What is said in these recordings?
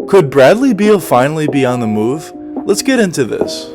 Could Bradley Beal finally be on the move? Let's get into this.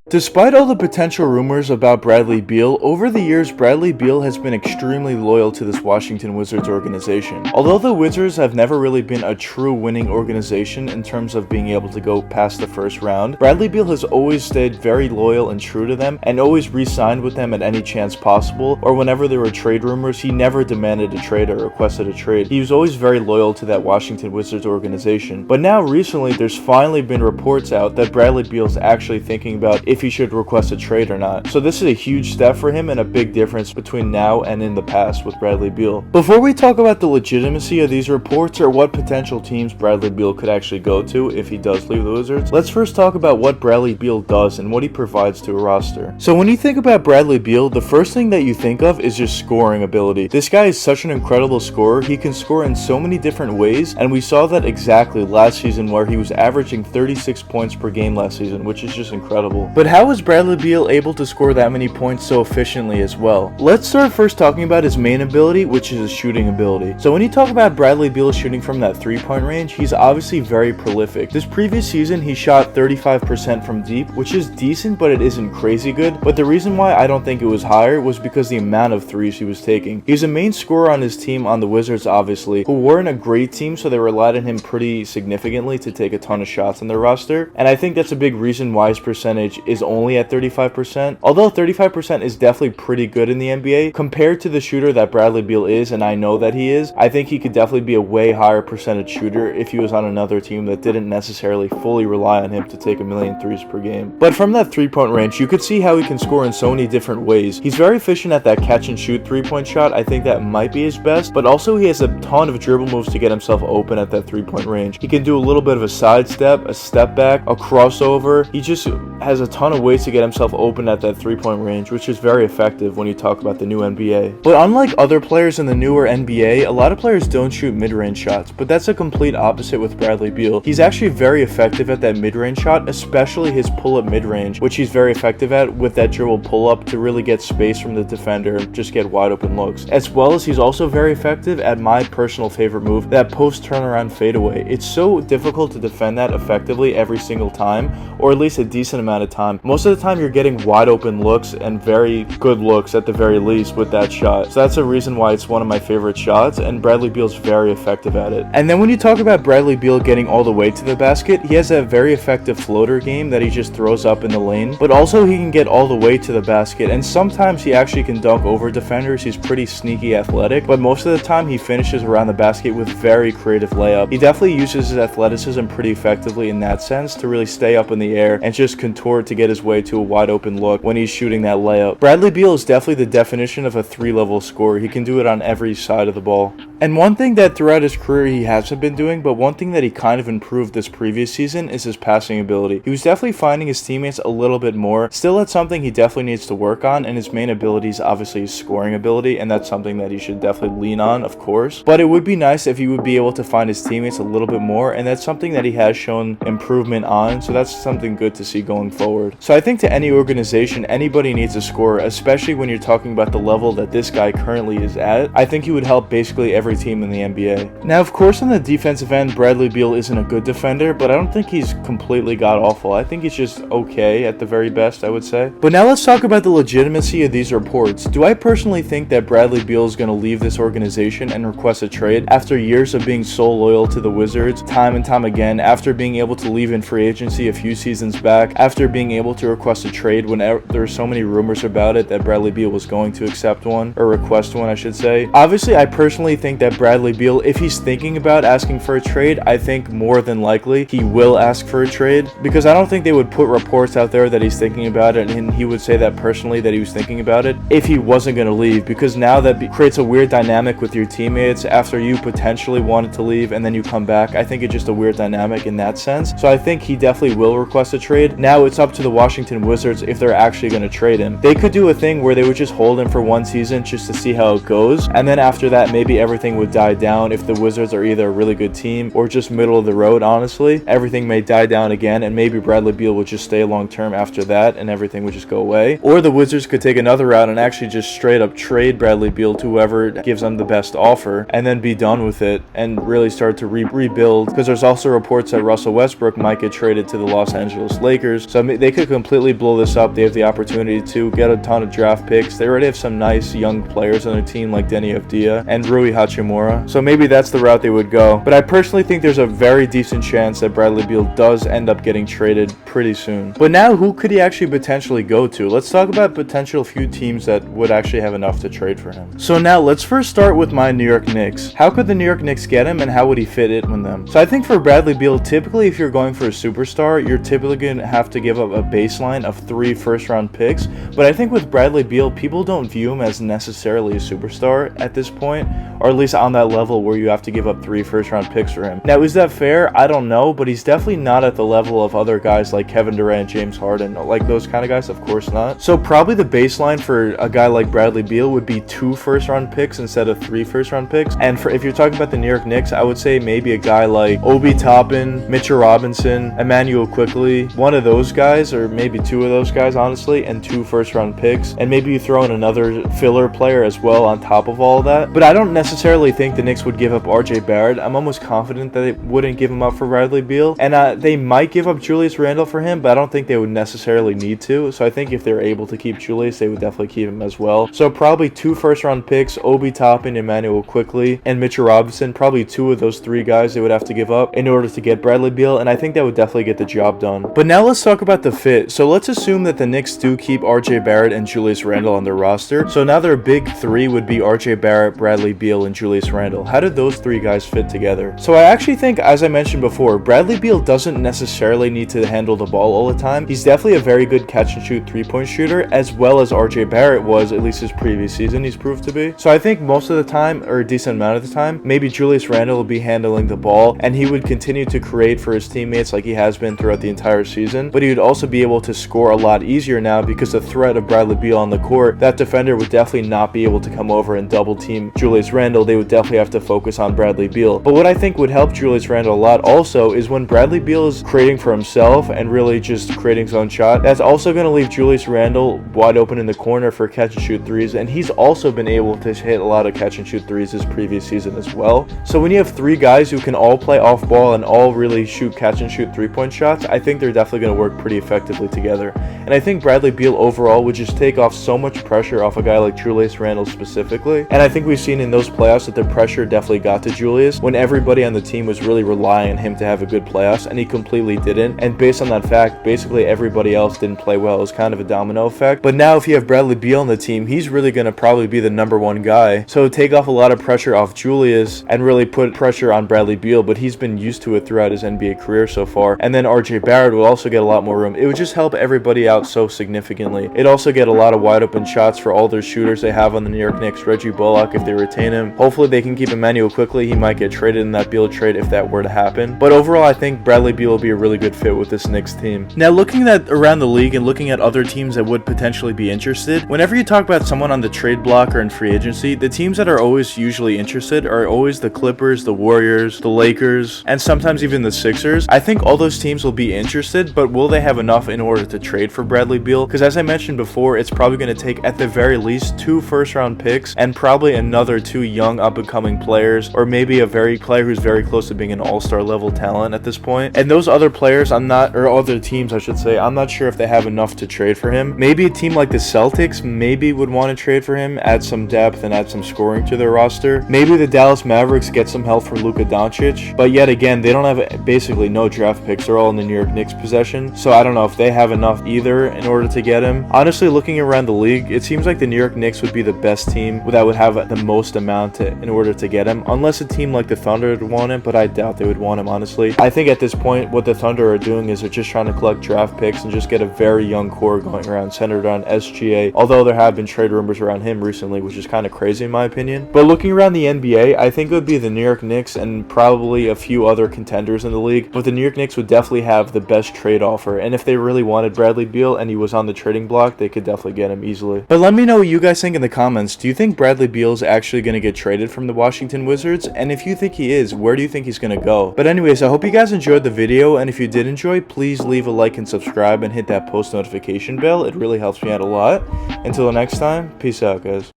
Despite all the potential rumors about Bradley Beal, over the years Bradley Beal has been extremely loyal to this Washington Wizards organization. Although the Wizards have never really been a true winning organization in terms of being able to go past the first round, Bradley Beal has always stayed very loyal and true to them and always re-signed with them at any chance possible, or whenever there were trade rumors, he never demanded a trade or requested a trade. He was always very loyal to that Washington Wizards organization. But now recently there's finally been reports out that Bradley Beal is actually thinking about if he should request a trade or not. So this is a huge step for him and a big difference between now and in the past with Bradley Beal. Before we talk about the legitimacy of these reports or what potential teams Bradley Beal could actually go to if he does leave the Wizards, let's first talk about what Bradley Beal does and what he provides to a roster. So when you think about Bradley Beal, the first thing that you think of is just scoring ability. This guy is such an incredible scorer. He can score in so many different ways, and we saw that exactly last season where he was averaging 36 points per game last season, which is just incredible. But how is Bradley Beal able to score that many points so efficiently as well? Let's start first talking about his main ability, which is his shooting ability. So when you talk about Bradley Beal shooting from that 3-point range, he's obviously very prolific. This previous season, he shot 35% from deep, which is decent, but it isn't crazy good. But the reason why I don't think it was higher was because the amount of threes he was taking. He's a main scorer on his team on the Wizards, obviously, who weren't a great team, so they relied on him pretty significantly to take a ton of shots on their roster. And I think that's a big reason why his percentage is only at 35%. Although 35% is definitely pretty good in the NBA, compared to the shooter that Bradley Beal is, and I know that he is, I think he could definitely be a way higher percentage shooter if he was on another team that didn't necessarily fully rely on him to take a million threes per game. But from that 3-point range, you could see how he can score in so many different ways. He's very efficient at that catch and shoot 3-point shot. I think that might be his best, but also he has a ton of dribble moves to get himself open at that 3-point range. He can do a little bit of a sidestep, a step back, a crossover. He just has a ton of ways to get himself open at that 3-point range, which is very effective when you talk about the new NBA. But unlike other players in the newer NBA, a lot of players don't shoot mid-range shots, but that's a complete opposite with Bradley Beal. He's actually very effective at that mid-range shot, especially his pull-up mid-range, which he's very effective at with that dribble pull-up to really get space from the defender and just get wide open looks. As well as he's also very effective at my personal favorite move, that post turnaround fadeaway. It's so difficult to defend that effectively every single time, or at least a decent amount of time. Most of the time you're getting wide open looks and very good looks at the very least with that shot. So that's a reason why it's one of my favorite shots, and Bradley Beal's very effective at it. And then when you talk about Bradley Beal getting all the way to the basket, he has a very effective floater game that he just throws up in the lane, but also he can get all the way to the basket, and sometimes he actually can dunk over defenders. He's pretty sneaky athletic, but most of the time he finishes around the basket with very creative layup. He definitely uses his athleticism pretty effectively in that sense to really stay up in the air and just contort to get his way to a wide open look when he's shooting that layup. Bradley Beal is definitely the definition of a 3-level scorer. He can do it on every side of the ball. And one thing that throughout his career he hasn't been doing, but one thing that he kind of improved this previous season, is his passing ability. He was definitely finding his teammates a little bit more. Still, that's something he definitely needs to work on, and his main ability is obviously his scoring ability, and that's something that he should definitely lean on, of course. But it would be nice if he would be able to find his teammates a little bit more, and that's something that he has shown improvement on, so that's something good to see going forward. So I think to any organization, anybody needs a scorer, especially when you're talking about the level that this guy currently is at. I think he would help basically every team in the NBA. Now, of course, on the defensive end, Bradley Beal isn't a good defender, but I don't think he's completely god-awful. I think he's just okay at the very best, I would say. But now let's talk about the legitimacy of these reports. Do I personally think that Bradley Beal is going to leave this organization and request a trade after years of being so loyal to the Wizards, time and time again, after being able to leave in free agency a few seasons back, after being able to request a trade when there were so many rumors about it that Bradley Beal was going to accept one, or request one, I should say. Obviously, I personally think that Bradley Beal, if he's thinking about asking for a trade, I think more than likely he will ask for a trade, because I don't think they would put reports out there that he's thinking about it and he would say that personally that he was thinking about it if he wasn't going to leave, because now that creates a weird dynamic with your teammates after you potentially wanted to leave and then you come back. I think it's just a weird dynamic in that sense. So I think he definitely will request a trade. Now it's up to the Washington Wizards if they're actually going to trade him. They could do a thing where they would just hold him for one season just to see how it goes, and then after that maybe everything would die down. If the Wizards are either a really good team or just middle of the road, honestly, everything may die down again, and maybe Bradley Beal would just stay long term after that and everything would just go away. Or the Wizards could take another route and actually just straight up trade Bradley Beal to whoever gives them the best offer and then be done with it and really start to rebuild, because there's also reports that Russell Westbrook might get traded to the Los Angeles Lakers, so they could completely blow this up. They have the opportunity to get a ton of draft picks. They already have some nice young players on their team like Denny Avdia and Rui Hachimura, so maybe that's the route they would go. But I personally think there's a very decent chance that Bradley Beal does end up getting traded pretty soon. But now, who could he actually potentially go to? Let's talk about potential few teams that would actually have enough to trade for him. So now let's first start with my New York Knicks. How could the New York Knicks get him, and how would he fit in with them? So I think for Bradley Beal, typically if you're going for a superstar, you're typically going to have to give up a baseline of 3 first-round picks. But I think with Bradley Beal, people don't view him as necessarily a superstar at this point, or at least on that level where you have to give up 3 first-round picks for him. Now, is that fair? I don't know, but he's definitely not at the level of other guys like Kevin Durant, James Harden, like those kind of guys. Of course not. So probably the baseline for a guy like Bradley Beal would be 2 first-round picks instead of 3 first-round picks. And if you're talking about the New York Knicks, I would say maybe a guy like Obi Toppin, Mitchell Robinson, Emmanuel Quickley, one of those guys, or maybe 2 of those guys, honestly, and 2 first-round picks. And maybe you throw in another filler player as well on top of all of that. But I don't necessarily think the Knicks would give up RJ Barrett. I'm almost confident that they wouldn't give him up for Bradley Beal. And they might give up Julius Randle for him, but I don't think they would necessarily need to. So I think if they're able to keep Julius, they would definitely keep him as well. So probably 2 first-round picks, Obi Toppin, Emmanuel Quickley, and Mitchell Robinson. Probably 2 of those 3 guys they would have to give up in order to get Bradley Beal, and I think that would definitely get the job done. But now let's talk about the fit. So let's assume that the Knicks do keep RJ Barrett and Julius Randle on their roster. So now their big 3 would be RJ Barrett, Bradley Beal, and Julius Randle. How did those 3 guys fit together? So I actually think, as I mentioned before, Bradley Beal doesn't necessarily need to handle the ball all the time. He's definitely a very good catch-and-shoot 3-point shooter, as well as RJ Barrett was, at least his previous season he's proved to be. So I think most of the time, or a decent amount of the time, maybe Julius Randle will be handling the ball, and he would continue to create for his teammates like he has been throughout the entire season, but he would also be able to score a lot easier now because the threat of Bradley Beal on the court, that defender would definitely not be able to come over and double team Julius Randle. They would definitely have to focus on Bradley Beal. But what I think would help Julius Randle a lot also is when Bradley Beal is creating for himself and really just creating his own shot, that's also going to leave Julius Randle wide open in the corner for catch and shoot threes, and he's also been able to hit a lot of catch and shoot threes this previous season as well. So when you have 3 guys who can all play off ball and all really shoot catch and shoot 3-point shots, I think they're definitely going to work pretty effectively together. And I think Bradley Beal overall would just take off so much pressure off a guy like Julius Randle specifically. And I think we've seen in those playoffs that the pressure definitely got to Julius when everybody on the team was really relying on him to have a good playoffs, and he completely didn't. And based on that fact, basically everybody else didn't play well. It was kind of a domino effect. But now if you have Bradley Beal on the team, he's really going to probably be the number 1 guy. So take off a lot of pressure off Julius and really put pressure on Bradley Beal, but he's been used to it throughout his NBA career so far. And then RJ Barrett will also get a lot more room. It would just help everybody out so significantly. It'd also get a lot of wide open shots for all their shooters they have on the New York Knicks. Reggie Bullock, if they retain him. Hopefully they can keep Emmanuel Quickley. He might get traded in that Beal trade if that were to happen. But overall, I think Bradley Beal will be a really good fit with this Knicks team. Now, looking at around the league and looking at other teams that would potentially be interested, whenever you talk about someone on the trade block or in free agency, the teams that are always usually interested are always the Clippers, the Warriors, the Lakers, and sometimes even the Sixers. I think all those teams will be interested, but will they have enough in order to trade for Bradley Beal? Because as I mentioned before, it's probably going to take at the very least 2 first-round picks and probably another 2 young up-and-coming players, or maybe a player who's very close to being an all-star level talent at this point. And those other players, other teams I should say, I'm not sure if they have enough to trade for him. Maybe a team like the Celtics maybe would want to trade for him, add some depth and add some scoring to their roster. Maybe the Dallas Mavericks get some help from Luka Doncic, but yet again, they don't have basically no draft picks. They're all in the New York Knicks possession, so I don't know if they have enough either in order to get him. Honestly, looking around the league, it seems like the New York Knicks would be the best team that would have the most amount in order to get him, unless a team like the Thunder would want him, but I doubt they would want him, honestly. I think at this point, what the Thunder are doing is they're just trying to collect draft picks and just get a very young core going around, centered around SGA, although there have been trade rumors around him recently, which is kind of crazy in my opinion. But looking around the NBA, I think it would be the New York Knicks and probably a few other contenders in the league, but the New York Knicks would definitely have the best trade offer, and if they they really wanted Bradley Beal and he was on the trading block, they could definitely get him easily. But let me know what you guys think in the comments. Do you think Bradley Beal is actually going to get traded from the Washington Wizards? And if you think he is, where do you think he's going to go? But anyways, I hope you guys enjoyed the video, and if you did enjoy, please leave a like and subscribe and hit that post notification bell. It really helps me out a lot. Until next time, peace out, guys.